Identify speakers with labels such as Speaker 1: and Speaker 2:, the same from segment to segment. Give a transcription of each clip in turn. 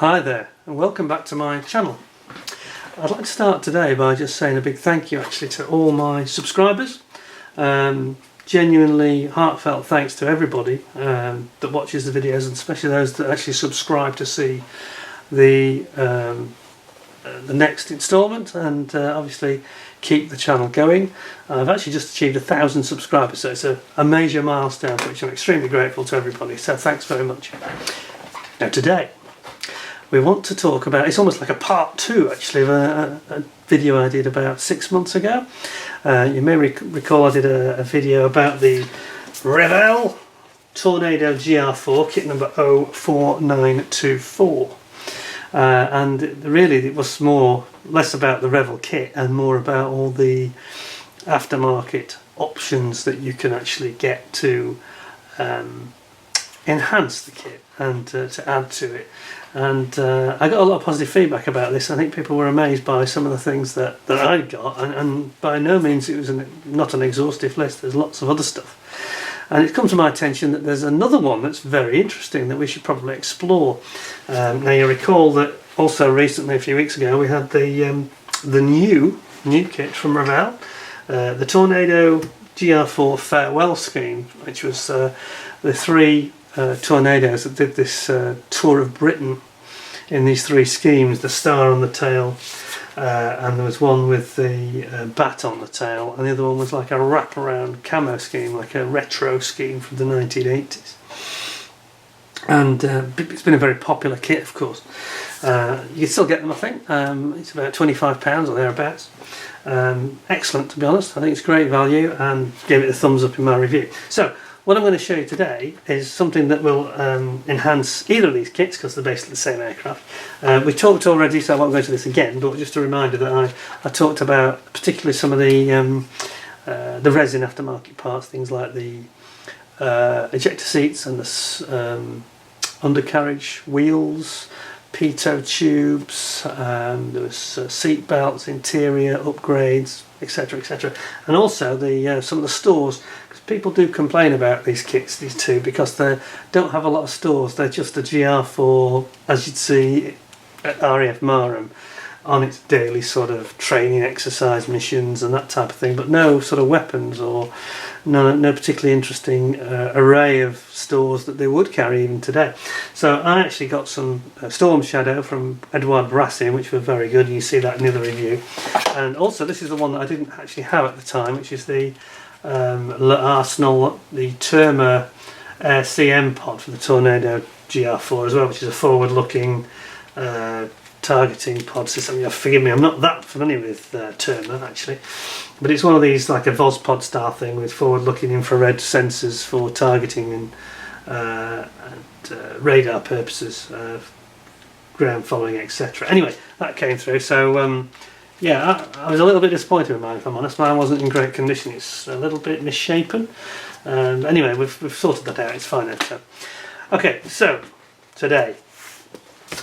Speaker 1: Hi there and welcome back to my channel. I'd like to start today by just saying a big thank you actually to all my subscribers. Genuinely heartfelt thanks to everybody that watches the videos, and especially those that actually subscribe to see the next instalment, and obviously keep the channel going. I've actually just achieved 1,000 subscribers, so it's a major milestone for which I'm extremely grateful to everybody, so thanks very much. Now today we want to talk about, it's almost like a part two actually of a video I did about 6 months ago. You may recall I did a video about the Revell Tornado GR.4 kit number 04924. And really it was less about the Revell kit and more about all the aftermarket options that you can actually get to enhance the kit and to add to it. And I got a lot of positive feedback about this. I think people were amazed by some of the things that I got, and by no means it was not an exhaustive list. There's lots of other stuff. And it's come to my attention that there's another one that's very interesting that we should probably explore. Now you recall that also recently, a few weeks ago, we had the new kit from Revell, the Tornado GR.4 farewell scheme, which was the three tornadoes that did this tour of Britain in these three schemes: the star on the tail, and there was one with the bat on the tail, and the other one was like a wraparound camo scheme, like a retro scheme from the 1980s. And it's been a very popular kit, of course. You can still get them, I think. It's about £25 or thereabouts. Excellent, to be honest. I think it's great value, and gave it a thumbs up in my review. So what I'm going to show you today is something that will enhance either of these kits, because they're basically the same aircraft. We talked already, so I won't go into this again, but just a reminder that I talked about particularly some of the resin aftermarket parts, things like the ejector seats and the undercarriage wheels, pitot tubes, there was seat belts, interior upgrades, etc, etc, and also the some of the stores. People do complain about these kits, these two, because they don't have a lot of stores. They're just a GR.4, as you'd see at RAF Marham, on its daily sort of training exercise missions and that type of thing, but no sort of weapons or no particularly interesting array of stores that they would carry even today. So I actually got some Storm Shadow from Eduard Brassin, which were very good. You see that in the other review. And also this is the one that I didn't actually have at the time, which is the Arsenal, the Terma CM pod for the Tornado GR.4 as well, which is a forward-looking targeting pod system. Forgive me, I'm not that familiar with Terma actually, but it's one of these, like a VOSPod style thing with forward-looking infrared sensors for targeting and radar purposes, ground following, etc. Anyway, that came through. So yeah, I was a little bit disappointed with mine, if I'm honest. Mine wasn't in great condition. It's a little bit misshapen. Anyway, we've sorted that out. It's fine now. So. Okay, so today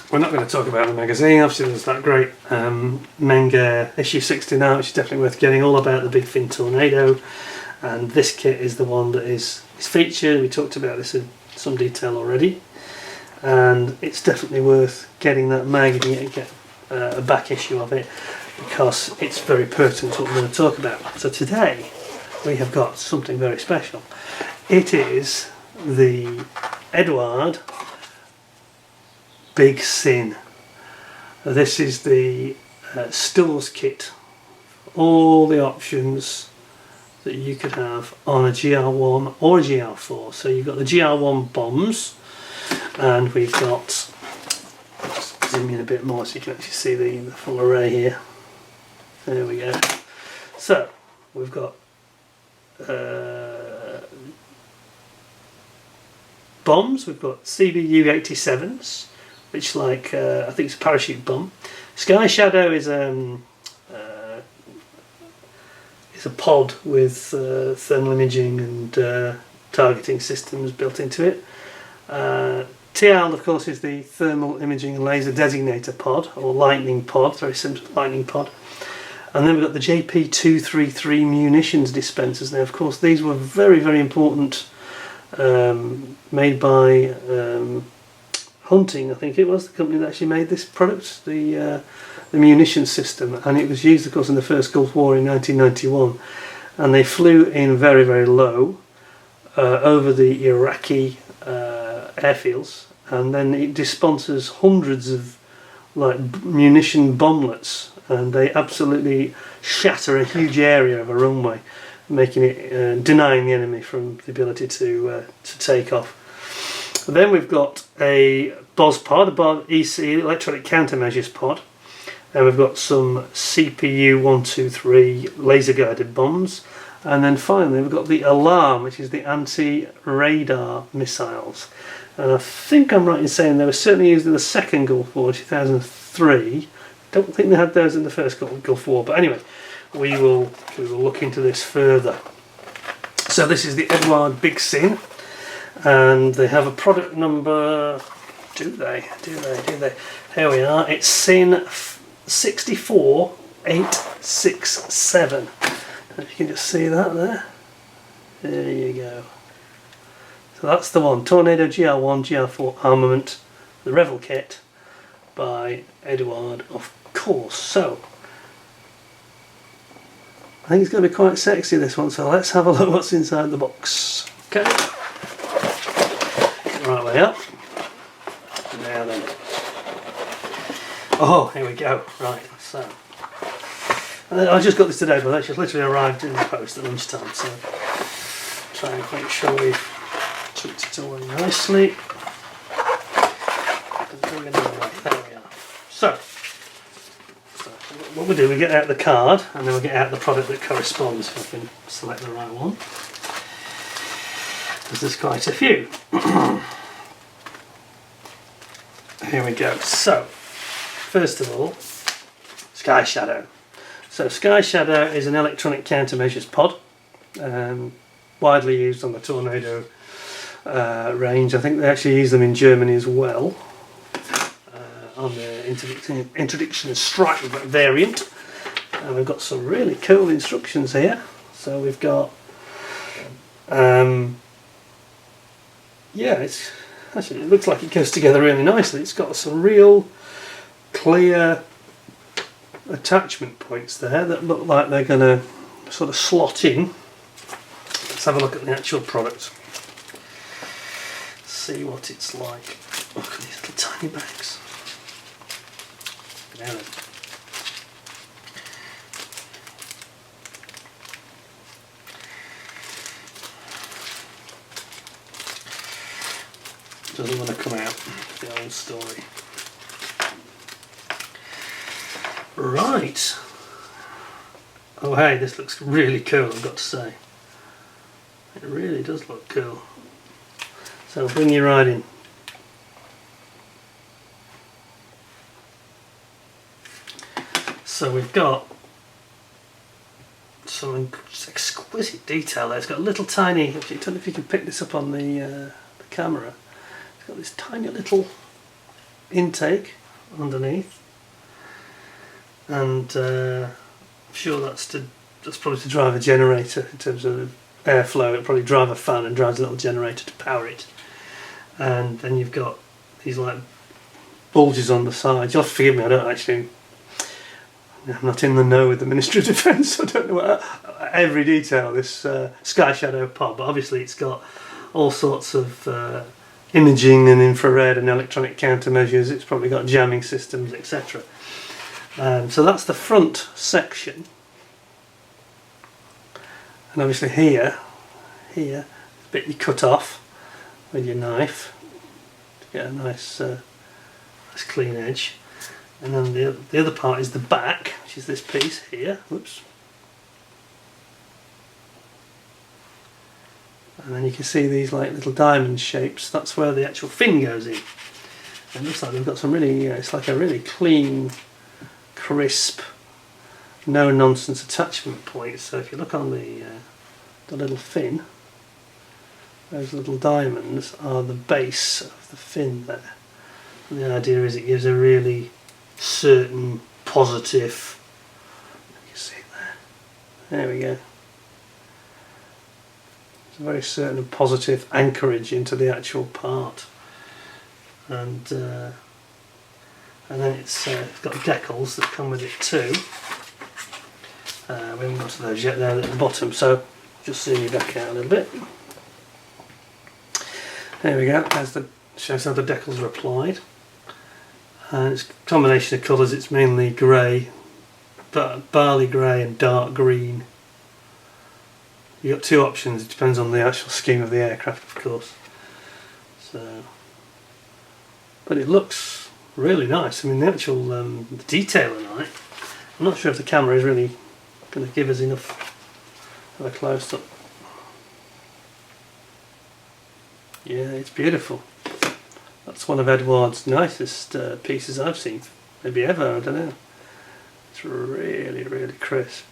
Speaker 1: we're not going to talk about the magazine. Obviously there's that great Menger issue 69, which is definitely worth getting, all about the Big Fin Tornado. And this kit is the one that is featured. We talked about this in some detail already. And it's definitely worth getting that mag if you can get a back issue of it, because it's very pertinent to what we're going to talk about. So today we have got something very special. It is the Eduard BIG SIN. This is the stores kit. All the options that you could have on a GR.1 or a GR.4. So you've got the GR.1 bombs, and we've got, just zoom in a bit more so you can actually see the full array here. There we go. So we've got bombs. We've got CBU 87s, which I think it's a parachute bomb. Sky Shadow is a pod with thermal imaging and targeting systems built into it. TIALD, of course, is the thermal imaging and laser designator pod, or lightning pod, very simple lightning pod. And then we've got the JP233 munitions dispensers. Now, of course, these were very, very important, made by Hunting, I think it was, the company that actually made this product, the munition system, and it was used, of course, in the first Gulf War in 1991. And they flew in very, very low over the Iraqi airfields, and then it sponsors hundreds of like munition bomblets, and they absolutely shatter a huge area of a runway, making it denying the enemy from the ability to take off. Then we've got a BOS pod, a BOS EC, electronic countermeasures pod, and we've got some CPU 123 laser guided bombs, and then finally we've got the alarm, which is the anti-radar missiles. And I think I'm right in saying they were certainly used in the second Gulf War, 2003. Don't think they had those in the first Gulf War, but anyway, we will look into this further. So this is the Eduard BIG SIN, and they have a product number. Do they? Here we are. It's SIN 64867. If you can just see that there. There you go. So that's the one. Tornado GR.1 Gr.4 Armament, the Revell kit by Eduard, of course. So I think it's going to be quite sexy, this one. So let's have a look what's inside the box. Okay. Right way up. Now then. Oh, here we go. Right. So I just got this today, but that just literally arrived in the post at lunchtime. So try and make sure we've tucked it away nicely. There we are. So what we do, we get out the card, and then we get out the product that corresponds. If I can select the right one, because there's quite a few. Here we go. So first of all, Sky Shadow. So Sky Shadow is an electronic countermeasures pod, widely used on the Tornado range. I think they actually use them in Germany as well, on the interdiction strike variant. And we've got some really cool instructions here. So we've got, yeah, it looks like it goes together really nicely. It's got some real clear attachment points there that look like they're going to sort of slot in. Let's have a look at the actual product. See what it's like. Look at these little tiny bags. Now then. Doesn't want to come out, the old story. Right. Oh hey, this looks really cool, I've got to say. It really does look cool. So I'll bring you right in. So we've got some exquisite detail there. It's got a little tiny, I don't know if you can pick this up on the camera. It's got this tiny little intake underneath. And I'm sure that's probably to drive a generator in terms of airflow. It'll probably drive a fan and drives a little generator to power it. And then you've got these like bulges on the side. You'll have to forgive me, I'm not in the know with the Ministry of Defence, so I don't know every detail of this Sky Shadow pod, but obviously it's got all sorts of imaging and infrared and electronic countermeasures. It's probably got jamming systems, etc. So that's the front section, and obviously here, the bit you cut off with your knife to get a nice clean edge, and then the other part is the back, which is this piece here. Whoops. And then you can see these like little diamond shapes. That's where the actual fin goes in. And it looks like they've got some really, it's like a really clean, crisp, no nonsense attachment points. So if you look on the little fin, those little diamonds are the base of the fin there. And the idea is it gives a really certain positive, you can see it there we go, it's a very certain positive anchorage into the actual part. and then it's got decals that come with it too. We haven't got to those yet, they're at the bottom, so just zoom you back out a little bit. There we go, shows how the decals are applied. And it's a combination of colours, it's mainly grey, but barley grey and dark green. You've got two options, it depends on the actual scheme of the aircraft, of course. So, but it looks really nice. I mean, the actual detail on it, I'm not sure if the camera is really going to give us enough of a close-up. Yeah, it's beautiful. That's one of Eduard's nicest pieces I've seen, maybe ever, I don't know. It's really, really crisp.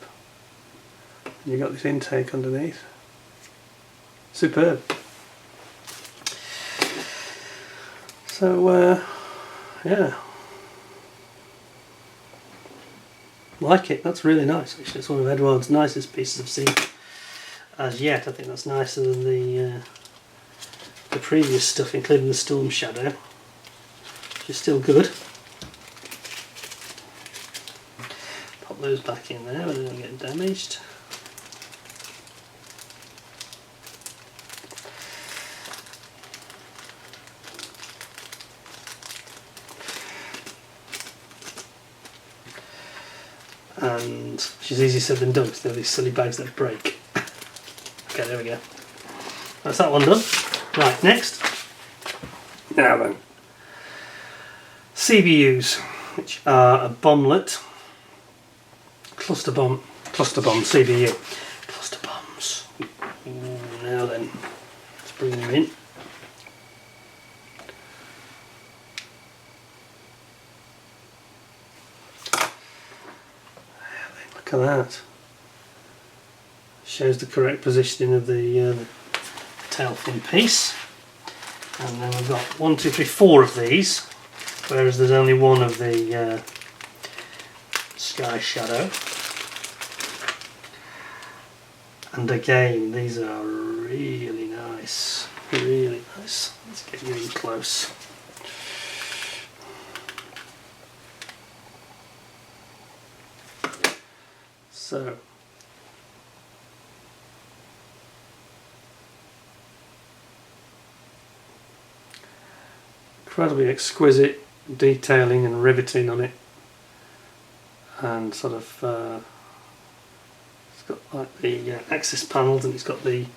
Speaker 1: And you've got this intake underneath. Superb. So, yeah. Like it, that's really nice actually. It's one of Eduard's nicest pieces I've seen as yet. I think that's nicer than the previous stuff, including the Storm Shadow, which is still good. Pop those back in there, they don't get damaged. And she's easier said than done because they're these silly bags that break. Okay, there we go. That's that one done. Right, next. Now then. CBUs, which are a bomblet. Cluster bomb CBU. Cluster bombs. Now then, let's bring them in. Look at that. Shows the correct positioning of the tail fin piece. And then we've got 1, 2, 3, 4 of these, whereas there's only one of the Sky Shadow. And again, these are really nice. Really nice. Let's get you in close. So, incredibly exquisite detailing and riveting on it, and sort of it's got like the axis panels, and it's got this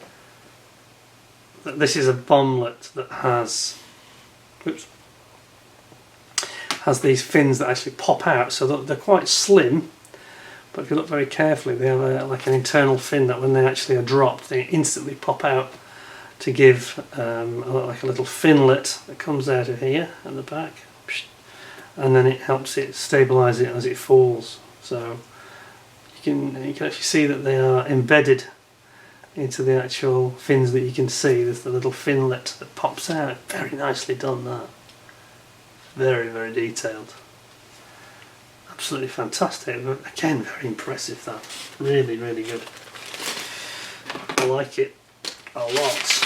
Speaker 1: is a bomblet that has these fins that actually pop out, so that they're quite slim. But if you look very carefully, they have like an internal fin that when they actually are dropped, they instantly pop out to give like a little finlet that comes out of here at the back, and then it helps it stabilise it as it falls. So you can actually see that they are embedded into the actual fins that you can see. There's the little finlet that pops out. Very nicely done, that. Very, very detailed. Absolutely fantastic, but again very impressive, that. Really, really good. I like it a lot.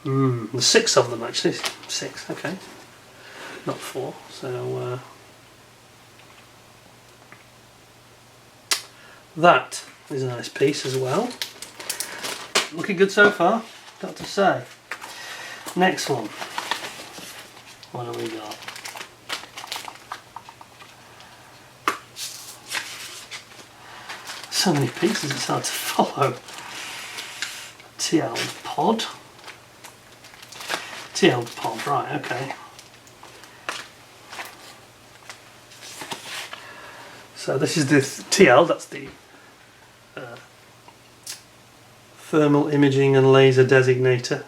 Speaker 1: There's 6 of them actually. 6, okay. Not 4, so that is a nice piece as well. Looking good so far, got to say. Next one. What do we got? So many pieces, it's hard to follow. TIALD pod. TIALD pod, right, okay. So this is the TIALD, that's the Thermal Imaging and Laser Designator.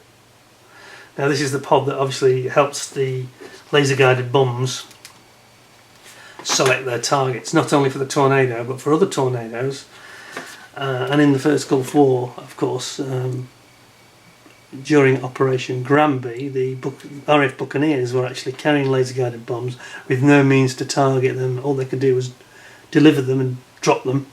Speaker 1: Now this is the pod that obviously helps the laser guided bombs select their targets, not only for the Tornado but for other tornadoes. And in the first Gr.4, of course, during Operation Granby, the RAF Buccaneers were actually carrying laser-guided bombs with no means to target them. All they could do was deliver them and drop them,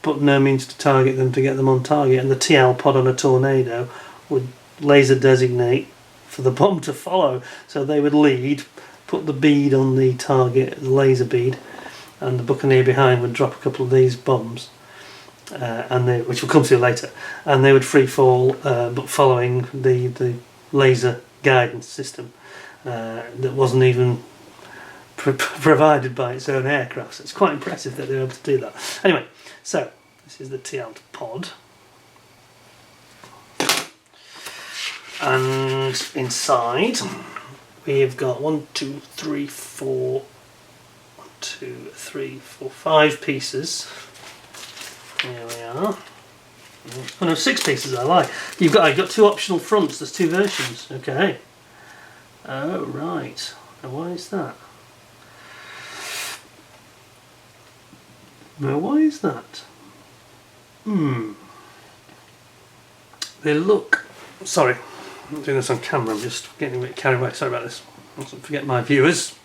Speaker 1: but no means to target them to get them on target. And the TIALD pod on a Tornado would laser designate for the bomb to follow. So they would lead, put the bead on the target, the laser bead, and the buccaneer behind would drop a couple of these bombs, which we'll come to later, and they would free fall, but following the laser guidance system that wasn't even provided by its own aircraft. So it's quite impressive that they were able to do that. Anyway, so this is the TIALD pod, and inside we've got 5 pieces. Here we are. Oh no, 6 pieces, I lie. I've got 2 optional fronts, there's 2 versions. Okay. Oh right. And why is that? Now why is that? They look... Sorry, I'm not doing this on camera, I'm just getting a bit carried away. Sorry about this. I mustn't forget my viewers.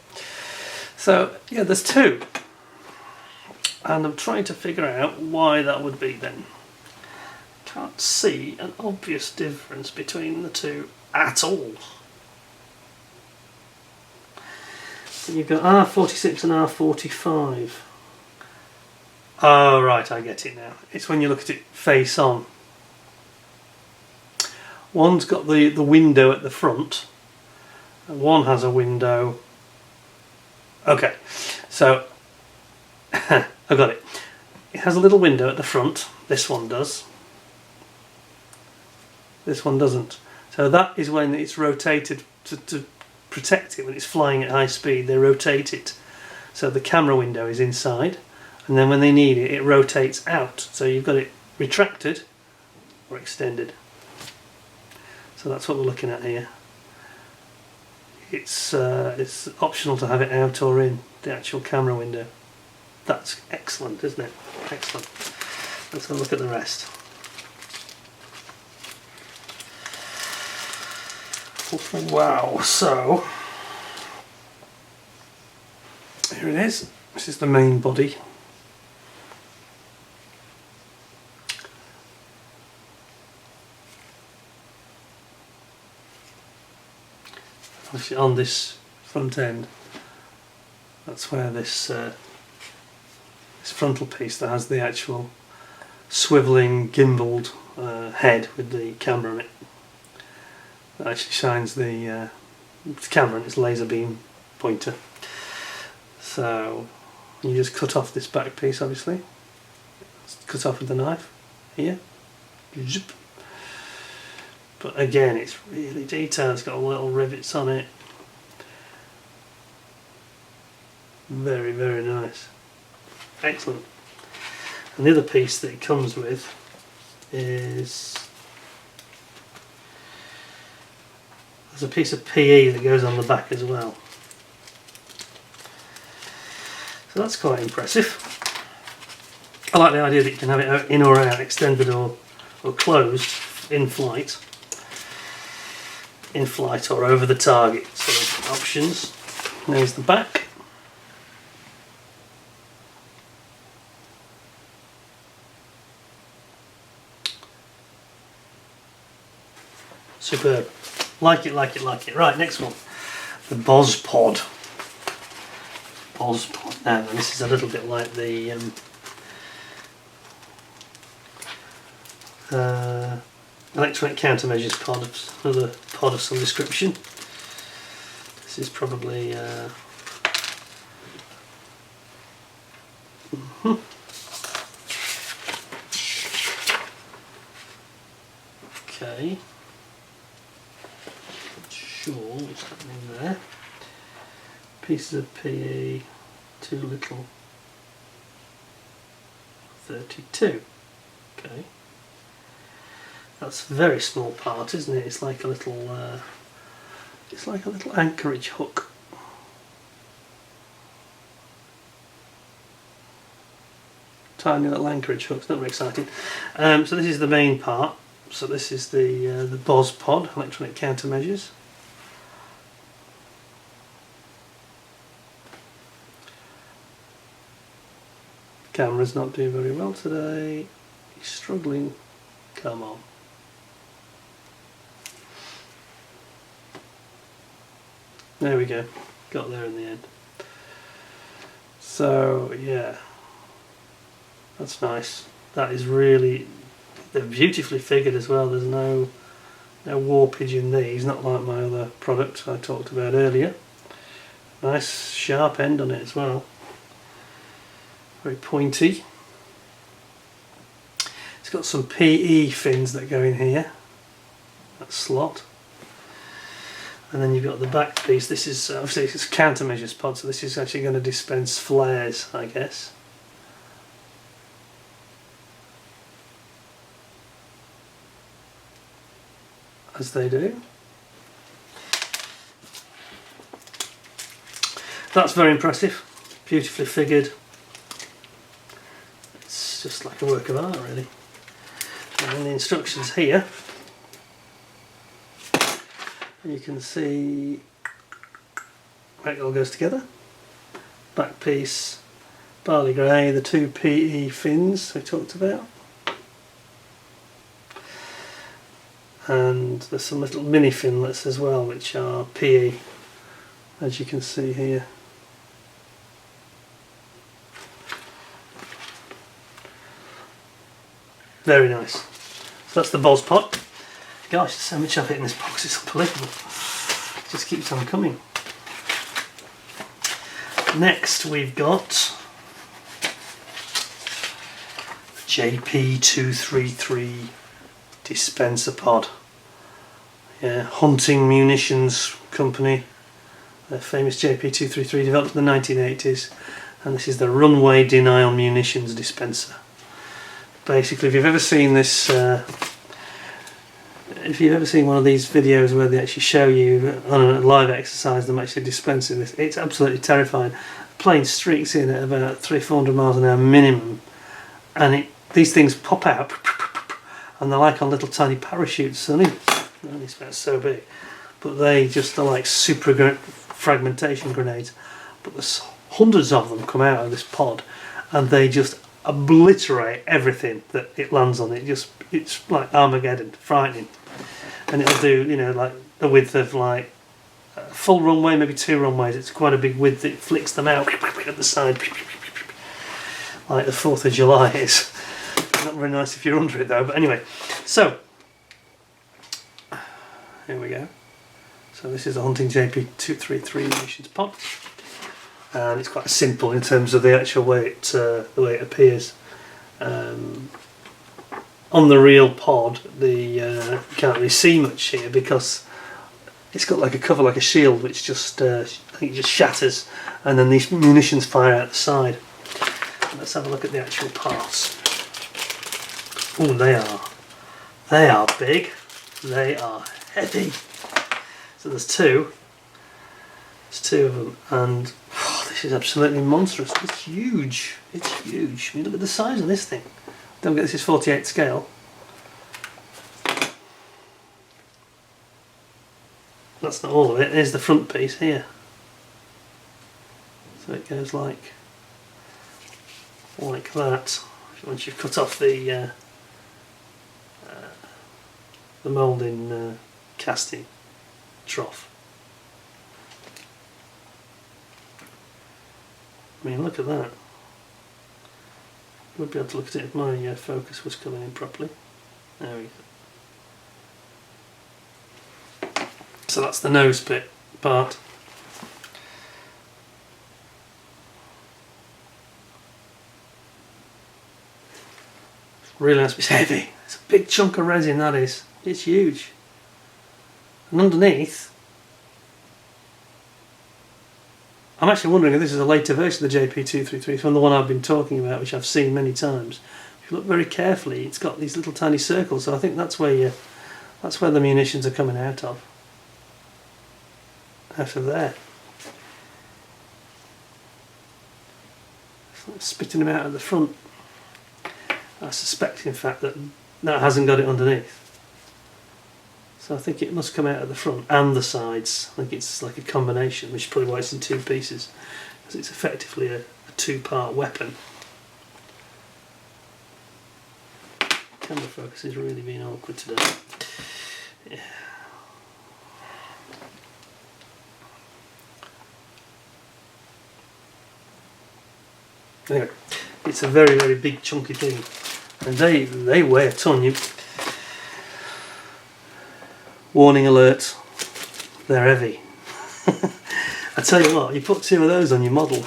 Speaker 1: So, yeah, there's 2. And I'm trying to figure out why that would be then. Can't see an obvious difference between the 2 at all. So you've got R46 and R45. Oh right, I get it now. It's when you look at it face on. One's got the window at the front, and one has a window. Okay, so I got it. It has a little window at the front. This one does. This one doesn't. So that is when it's rotated to protect it. When it's flying at high speed, they rotate it. So the camera window is inside, and then when they need it, it rotates out. So you've got it retracted or extended. So that's what we're looking at here. It's optional to have it out or in the actual camera window. That's excellent, isn't it? Excellent. Let's have a look at the rest. Wow, so here it is. This is the main body. Obviously on this front end, that's where this frontal piece that has the actual swivelling gimbaled head with the camera in it, that actually shines the camera and its laser beam pointer. So you just cut off this back piece, obviously. It's cut off with the knife here. Zip. But again, it's really detailed. It's got little rivets on it. Very, very nice. Excellent. And the other piece that it comes with is... there's a piece of PE that goes on the back as well. So that's quite impressive. I like the idea that you can have it in or out, extended or closed, in flight or over the target sort of options. There's the back. Superb. Like it, like it, like it. Right, next one. The BOS pod. BOS pod. Now, this is a little bit like the electronic countermeasures pod, another pod of some description. This is probably okay. Sure, what's happening there? Pieces of PE, too little. 32. Okay. That's a very small part, isn't it? It's like a little anchorage hook. Tiny little anchorage hooks, not very exciting. So this is the main part. So this is the BOS pod, electronic countermeasures. Camera's not doing very well today. He's struggling. Come on. There we go, got there in the end. So yeah, that's nice. That is really, they're beautifully figured as well. There's no warpage in these, not like my other product I talked about earlier. Nice sharp end on it as well, very pointy. It's got some PE fins that go in here, that slot. And then you've got the back piece. This is obviously it's a countermeasures pod, so this is actually going to dispense flares, I guess. As they do. That's very impressive, beautifully figured. It's just like a work of art, really. And then the instructions here. You can see how it all goes together. Back piece, barley grey, the two PE fins we talked about. And there's some little mini finlets as well, which are PE, as you can see here. Very nice. So that's the Boz pod. Gosh, there's so much of it in this box, it's unbelievable. It just keeps on coming. Next we've got the JP233 dispenser pod. Yeah, Hunting Munitions Company. The famous JP233 developed in the 1980s, and this is the runway denial munitions dispenser. Basically, if you've ever seen this, if you've ever seen one of these videos where they actually show you on a live exercise them actually dispensing this, it's absolutely terrifying. The plane streaks in at about 300-400 miles an hour minimum, and these things pop out, and they're like on little tiny parachutes. Only it's about so big, but they just are like super fragmentation grenades. But there's hundreds of them come out of this pod, and they just obliterate everything that it lands on. It's like Armageddon, frightening. And it'll do, you know, like the width of like a full runway, maybe 2 runways. It's quite a big width. It flicks them out at the side, like the 4th of July is. Not very nice if you're under it though. But anyway, so here we go. So this is a Hunting JP233 munitions pod. And it's quite simple in terms of the actual way the way it appears. On the real pod, you can't really see much here because it's got like a cover, like a shield, which just I think it just shatters, and then these munitions fire out the side. Let's have a look at the actual parts. Oh, they are big. They are heavy. So there's two of them, and this is absolutely monstrous. It's huge. It's huge. I mean, look at the size of this thing. Don't forget this is 48 scale. That's not all of it. Here's the front piece here. So it goes like that. Once you've cut off the moulding casting trough. I mean, look at that. You would be able to look at it if my focus was coming in properly. There we go. So that's the nose bit part. Really nice. It's heavy. It's a big chunk of resin, that is. It's huge. And underneath, I'm actually wondering if this is a later version of the JP233 from the one I've been talking about, which I've seen many times. If you look very carefully, it's got these little tiny circles, so I think that's where the munitions are coming out of. Out of there. It's like spitting them out at the front. I suspect, in fact, that hasn't got it underneath. So I think it must come out at the front and the sides. I think it's like a combination, which is probably why it's in 2 pieces, because it's effectively a 2-part weapon. Camera focus is really being awkward today. Yeah. Anyway, it's a very, very big chunky thing, and they weigh a ton. Warning alert, they're heavy. I tell you what, you put 2 of those on your model,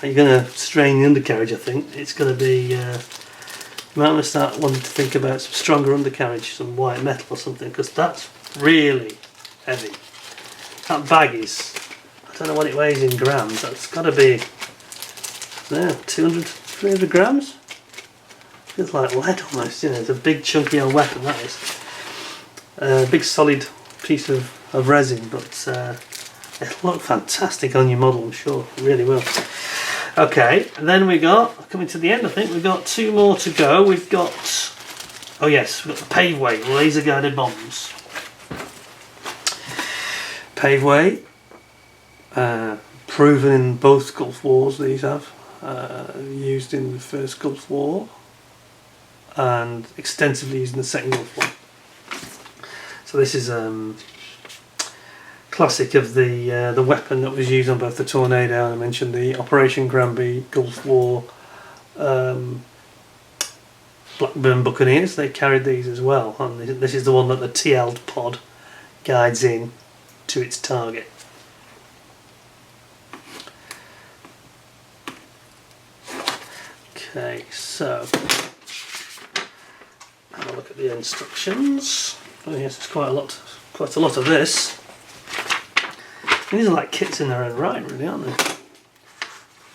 Speaker 1: you're going to strain the undercarriage. I think it's going to be, you might want to start wanting to think about some stronger undercarriage, some white metal or something, because that's really heavy. That bag is, I don't know what it weighs in grams, that's got to be, yeah, 200, 300 grams? Feels like lead almost, you know, it's a big chunky old weapon that is. A big solid piece of resin, but it'll look fantastic on your model, I'm sure, it really will. Okay, and then we got, coming to the end I think, we've got 2 more to go. We've got, oh yes, we've got the Paveway laser guided bombs. Paveway, proven in both Gulf Wars, these have, used in the first Gulf War and extensively used in the second Gulf War. So this is classic of the weapon that was used on both the Tornado and I mentioned the Operation Granby Gulf War Blackburn Buccaneers. They carried these as well, and this is the one that the TIALD pod guides in to its target. Okay, so have a look at the instructions. Oh yes, there's quite a lot of this. These are like kits in their own right, really, aren't they?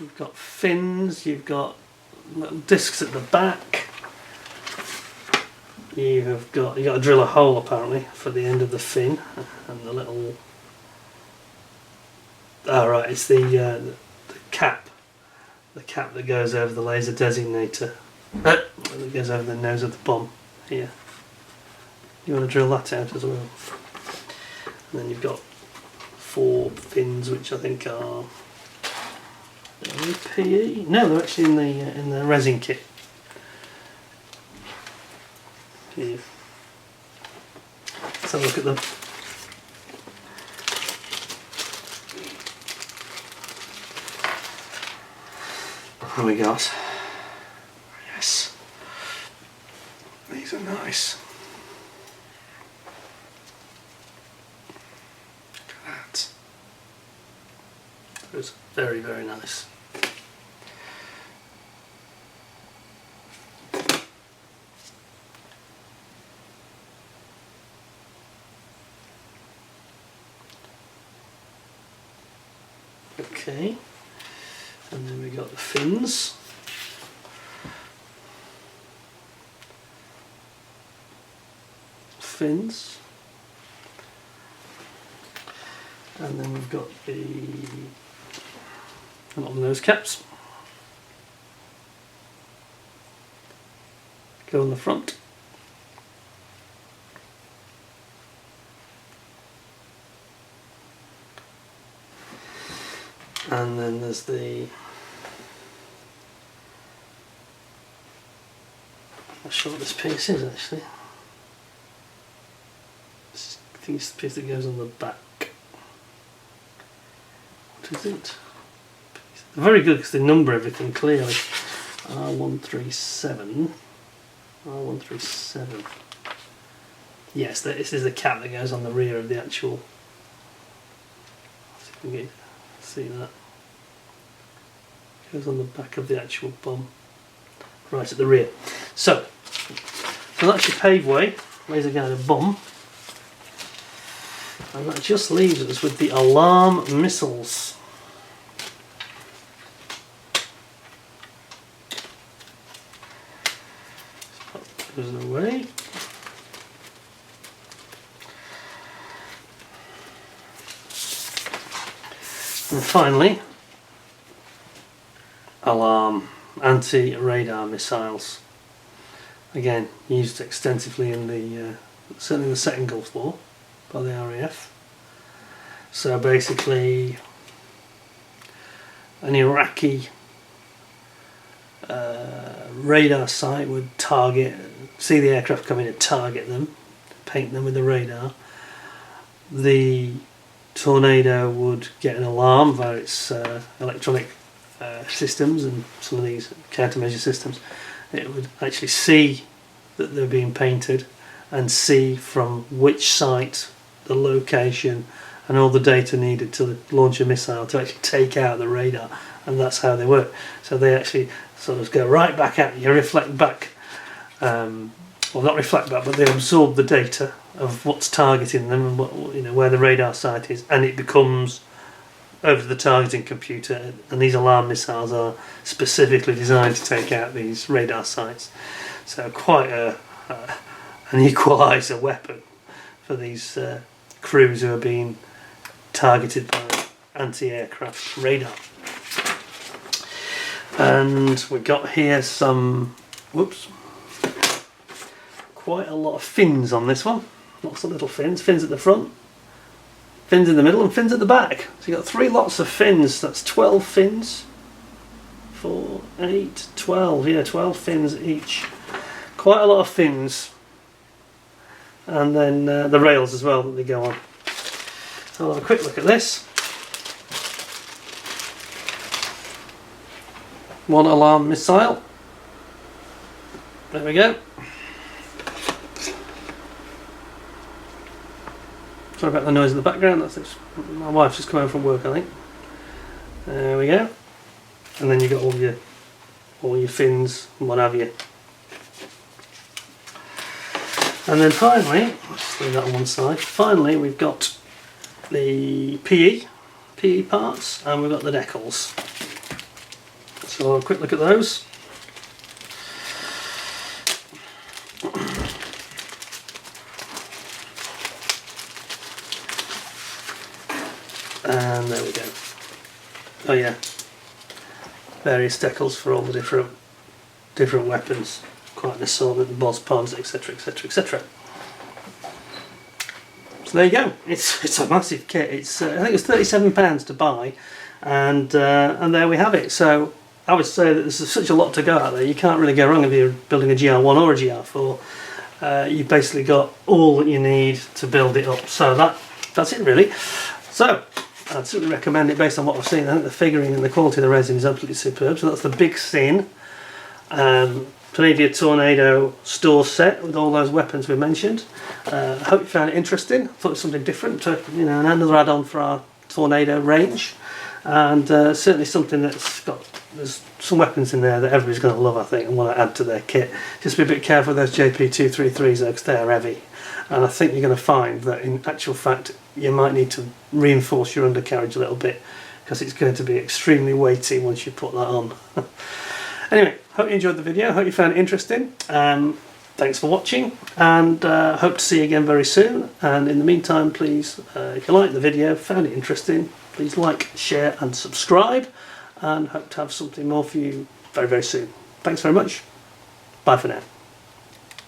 Speaker 1: You've got fins, you've got little discs at the back. You've got to drill a hole apparently for the end of the fin, and the little. Oh right, it's the cap that goes over the laser designator. That goes over the nose of the bomb here. You want to drill that out as well. And then you've got 4 fins, which I think are PE. No, they're actually in the resin kit. Here. Let's have a look at them. What have we got? Yes, these are nice. It was very, very nice. Okay, and then we got the fins. And then we've got the nose caps. Go on the front. And then there's the, I'm not sure what this piece is actually. I think it's the piece that goes on the back. What is it? Very good because they number everything clearly. R137. R137. Yes, this is the cap that goes on the rear of the actual. See if we can see that. Goes on the back of the actual bomb, right at the rear. So that's your Paveway laser guided bomb, and that just leaves us with the alarm missiles. Put those away. And finally, alarm anti-radar missiles. Again, used extensively in the certainly in the second Gulf War by the RAF. So basically, an Iraqi radar site would see the aircraft coming and target them, paint them with the radar. The Tornado would get an alarm via its electronic systems and some of these countermeasure systems, it would actually see that they're being painted and see from which site, the location and all the data needed to launch a missile to actually take out the radar, and that's how they work. So they actually sort of go right back at you, reflect back, well not reflect back, but they absorb the data of what's targeting them and what, you know, where the radar site is, and it becomes over to the targeting computer, and these alarm missiles are specifically designed to take out these radar sites. So quite an equaliser weapon for these crews who are being targeted by anti-aircraft radar. And we've got here some, whoops, quite a lot of fins on this one. Lots of little fins, fins at the front, fins in the middle and fins at the back. So you've got 3 lots of fins, that's 12 fins. 4, 8, 12, yeah, 12 fins each. Quite a lot of fins. And then the rails as well that they go on. So I'll have a quick look at this. One alarm missile. There we go. Sorry about the noise in the background. That's my wife's just come home from work, I think. There we go. And then you've got all your fins and what have you. And then finally, let's leave that on one side. Finally, we've got the PE parts, and we've got the decals. So I'll have a quick look at those. And there we go. Oh yeah, various decals for all the different weapons. Quite an assortment of BOS pods, etc, etc, etc. So there you go. It's a massive kit. It's I think it's £37 to buy, and there we have it. So I would say that there's such a lot to go out there. You can't really go wrong if you're building a GR1 or a GR4. You've basically got all that you need to build it up. So that's it really. So I'd certainly recommend it based on what I've seen. I think the figuring and the quality of the resin is absolutely superb. So that's the Big Sin Paveway Tornado store set with all those weapons we mentioned. I hope you found it interesting. I thought it was something different, you know, another add-on for our Tornado range, and certainly something there's some weapons in there that everybody's going to love, I think, and want to add to their kit. Just be a bit careful with those JP233s though, because they're heavy, and I think you're going to find that in actual fact you might need to reinforce your undercarriage a little bit, because it's going to be extremely weighty once you put that on. Anyway, hope you enjoyed the video, hope you found it interesting. Thanks for watching, and hope to see you again very soon. And in the meantime, please, if you liked the video, found it interesting, please like, share and subscribe, and hope to have something more for you very, very soon. Thanks very much. Bye for now.